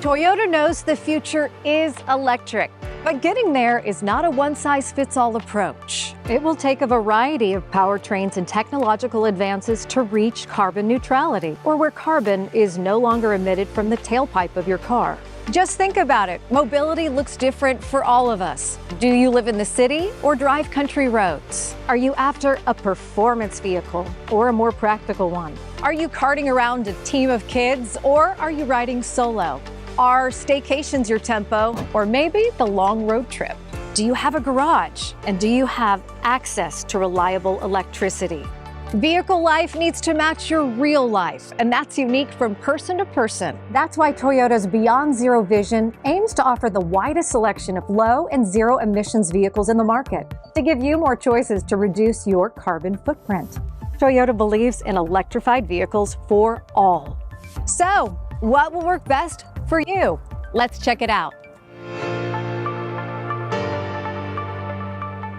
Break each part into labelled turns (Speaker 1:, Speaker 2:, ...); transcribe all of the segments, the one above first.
Speaker 1: Toyota knows the future is electric, but getting there is not a one-size-fits-all approach. It will take a variety of powertrains and technological advances to reach carbon neutrality, or where carbon is no longer emitted from the tailpipe of your car. Just think about it. Mobility looks different for all of us. Do you live in the city or drive country roads? Are you after a performance vehicle or a more practical one? Are you carting around a team of kids or are you riding solo? Are staycations your tempo or maybe the long road trip? Do you have a garage and do you have access to reliable electricity? Vehicle life needs to match your real life, and that's unique from person to person. That's why Toyota's Beyond Zero vision aims to offer the widest selection of low and zero emissions vehicles in the market to give you more choices to reduce your carbon footprint. Toyota believes in electrified vehicles for all. So, what will work best for you? Let's check it out.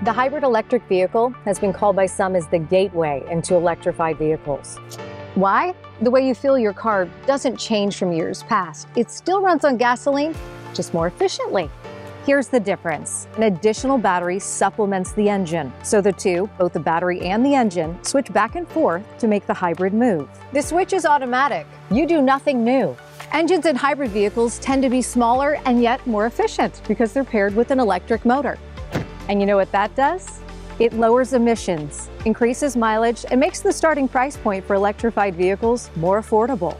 Speaker 1: The hybrid electric vehicle has been called by some as the gateway into electrified vehicles. Why? The way you fuel your car doesn't change from years past. It still runs on gasoline, just more efficiently. Here's the difference. An additional battery supplements the engine. So the two, both the battery and the engine, switch back and forth to make the hybrid move. The switch is automatic. You do nothing new. Engines in hybrid vehicles tend to be smaller and yet more efficient because they're paired with an electric motor. And you know what that does? It lowers emissions, increases mileage, and makes the starting price point for electrified vehicles more affordable.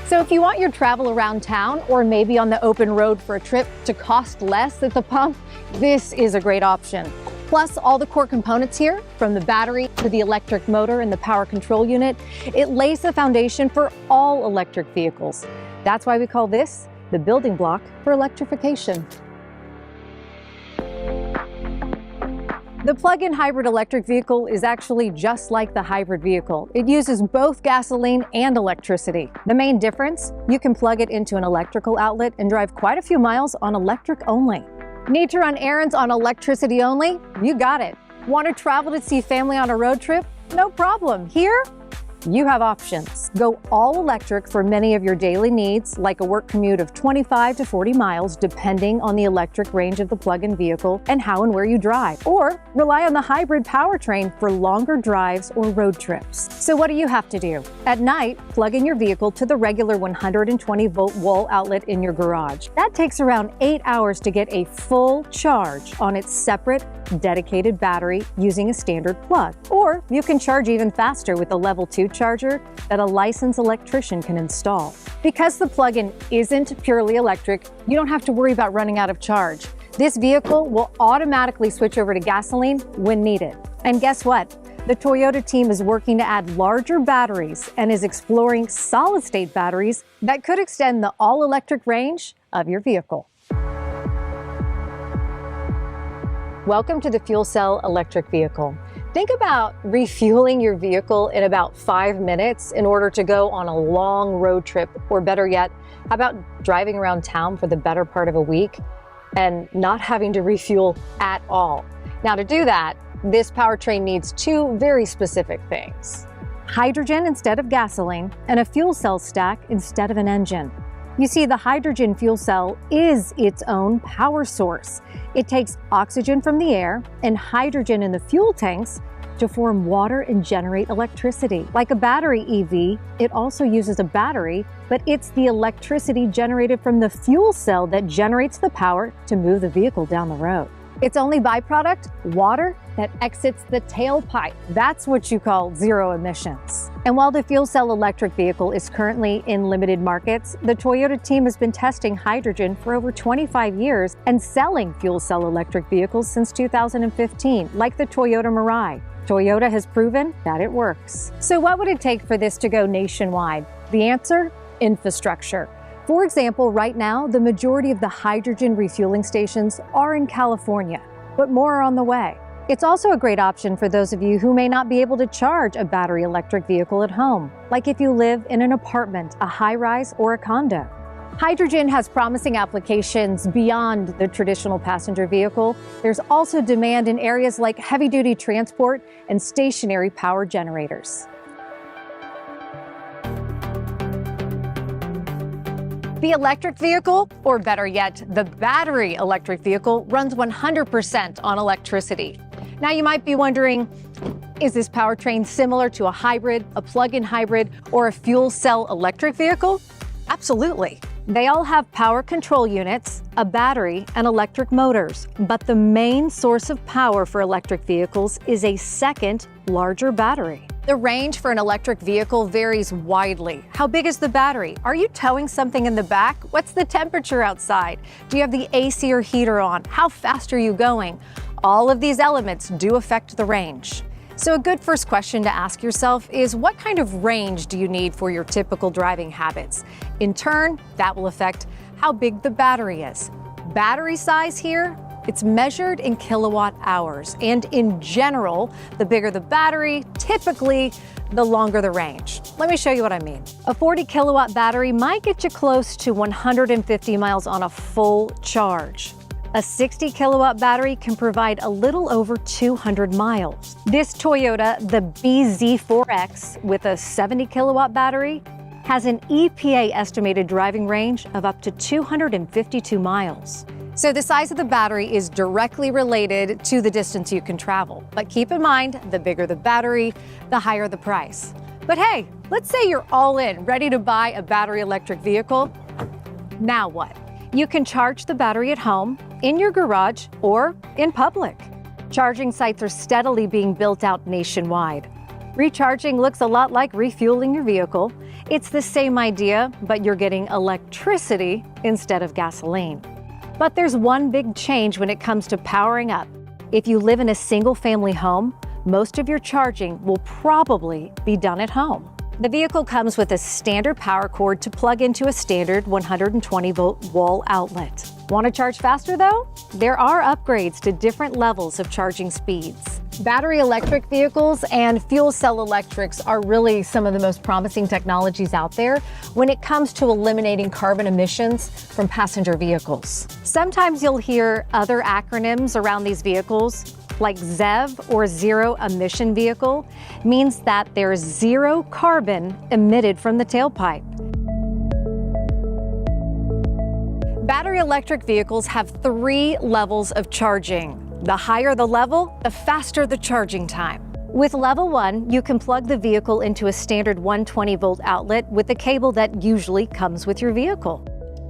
Speaker 1: So if you want your travel around town or maybe on the open road for a trip to cost less at the pump, this is a great option. Plus, all the core components here, from the battery to the electric motor and the power control unit, it lays the foundation for all electric vehicles. That's why we call this the building block for electrification. The plug-in hybrid electric vehicle is actually just like the hybrid vehicle. It uses both gasoline and electricity. The main difference, you can plug it into an electrical outlet and drive quite a few miles on electric only. Need to run errands on electricity only? You got it. Want to travel to see family on a road trip? No problem. Here, you have options. Go all electric for many of your daily needs, like a work commute of 25 to 40 miles, depending on the electric range of the plug-in vehicle and how and where you drive. Or rely on the hybrid powertrain for longer drives or road trips. So what do you have to do? At night, plug in your vehicle to the regular 120-volt wall outlet in your garage. That takes around 8 hours to get a full charge on its separate, dedicated battery using a standard plug. Or you can charge even faster with a level 2 charger that a licensed electrician can install. Because the plug-in isn't purely electric, you don't have to worry about running out of charge. This vehicle will automatically switch over to gasoline when needed. And guess what? The Toyota team is working to add larger batteries and is exploring solid-state batteries that could extend the all-electric range of your vehicle. Welcome to the fuel cell electric vehicle. Think about refueling your vehicle in about 5 minutes in order to go on a long road trip, or better yet, how about driving around town for the better part of a week and not having to refuel at all? Now, to do that, this powertrain needs two very specific things: hydrogen instead of gasoline and a fuel cell stack instead of an engine. You see, the hydrogen fuel cell is its own power source. It takes oxygen from the air and hydrogen in the fuel tanks to form water and generate electricity. Like a battery EV, it also uses a battery, but it's the electricity generated from the fuel cell that generates the power to move the vehicle down the road. Its only byproduct, water that exits the tailpipe. That's what you call zero emissions. And while the fuel cell electric vehicle is currently in limited markets, the Toyota team has been testing hydrogen for over 25 years and selling fuel cell electric vehicles since 2015, like the Toyota Mirai. Toyota has proven that it works. So what would it take for this to go nationwide? The answer? Infrastructure. For example, right now, the majority of the hydrogen refueling stations are in California, but more are on the way. It's also a great option for those of you who may not be able to charge a battery electric vehicle at home, like if you live in an apartment, a high-rise, or a condo. Hydrogen has promising applications beyond the traditional passenger vehicle. There's also demand in areas like heavy-duty transport and stationary power generators. The electric vehicle, or better yet, the battery electric vehicle, runs 100% on electricity. Now you might be wondering, is this powertrain similar to a hybrid, a plug-in hybrid, or a fuel cell electric vehicle? Absolutely. They all have power control units, a battery, and electric motors. But the main source of power for electric vehicles is a second, larger battery. The range for an electric vehicle varies widely. How big is the battery? Are you towing something in the back? What's the temperature outside? Do you have the AC or heater on? How fast are you going? All of these elements do affect the range. So a good first question to ask yourself is, what kind of range do you need for your typical driving habits? In turn, that will affect how big the battery is. Battery size here, it's measured in kilowatt hours. And in general, the bigger the battery, typically the longer the range. Let me show you what I mean. A 40 kilowatt battery might get you close to 150 miles on a full charge. A 60 kilowatt battery can provide a little over 200 miles. This Toyota, the BZ4X, with a 70 kilowatt battery, has an EPA estimated driving range of up to 252 miles. So the size of the battery is directly related to the distance you can travel. But keep in mind, the bigger the battery, the higher the price. But hey, let's say you're all in, ready to buy a battery electric vehicle. Now what? You can charge the battery at home, in your garage, or in public. Charging sites are steadily being built out nationwide. Recharging looks a lot like refueling your vehicle. It's the same idea, but you're getting electricity instead of gasoline. But there's one big change when it comes to powering up. If you live in a single-family home, most of your charging will probably be done at home. The vehicle comes with a standard power cord to plug into a standard 120-volt wall outlet. Want to charge faster though? There are upgrades to different levels of charging speeds. Battery electric vehicles and fuel cell electrics are really some of the most promising technologies out there when it comes to eliminating carbon emissions from passenger vehicles. Sometimes you'll hear other acronyms around these vehicles, like ZEV, or zero emission vehicle, means that there's zero carbon emitted from the tailpipe. Battery electric vehicles have 3 levels of charging. The higher the level, the faster the charging time. With level 1, you can plug the vehicle into a standard 120-volt outlet with the cable that usually comes with your vehicle.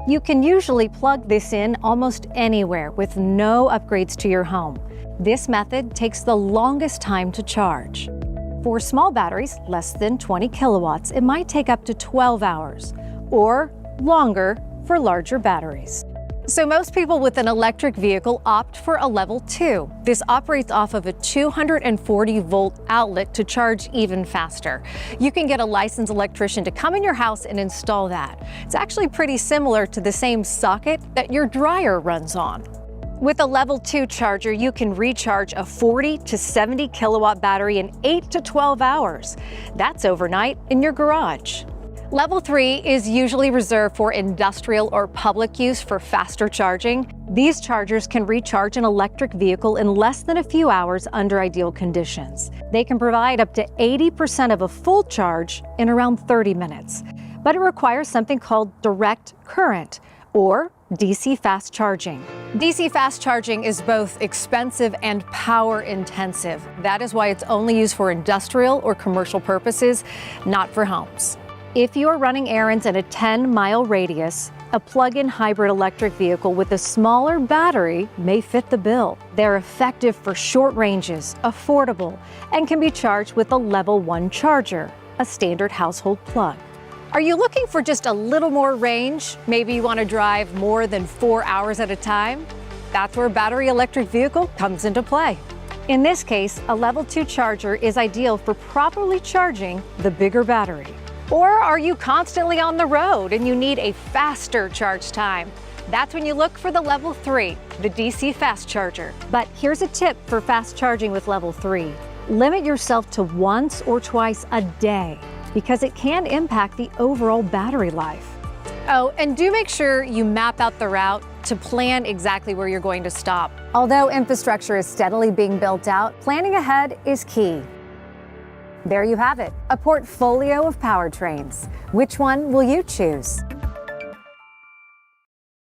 Speaker 1: You can usually plug this in almost anywhere with no upgrades to your home. This method takes the longest time to charge. For small batteries, less than 20 kilowatts, it might take up to 12 hours, or longer for larger batteries. So most people with an electric vehicle opt for a level 2. This operates off of a 240-volt outlet to charge even faster. You can get a licensed electrician to come in your house and install that. It's actually pretty similar to the same socket that your dryer runs on. With a level 2 charger, you can recharge a 40 to 70 kilowatt battery in 8 to 12 hours. That's overnight in your garage. Level 3 is usually reserved for industrial or public use for faster charging. These chargers can recharge an electric vehicle in less than a few hours under ideal conditions. They can provide up to 80% of a full charge in around 30 minutes. But it requires something called direct current, or DC fast charging. DC fast charging is both expensive and power intensive. That is why it's only used for industrial or commercial purposes, not for homes. If you are running errands in a 10-mile radius, a plug-in hybrid electric vehicle with a smaller battery may fit the bill. They're effective for short ranges, affordable, and can be charged with a level 1 charger, a standard household plug. Are you looking for just a little more range? Maybe you want to drive more than 4 hours at a time? That's where a battery electric vehicle comes into play. In this case, a level 2 charger is ideal for properly charging the bigger battery. Or are you constantly on the road and you need a faster charge time? That's when you look for the level 3, the DC fast charger. But here's a tip for fast charging with level 3. Limit yourself to once or twice a day, because it can impact the overall battery life. Oh, and do make sure you map out the route to plan exactly where you're going to stop. Although infrastructure is steadily being built out, planning ahead is key. There you have it, a portfolio of powertrains. Which one will you choose?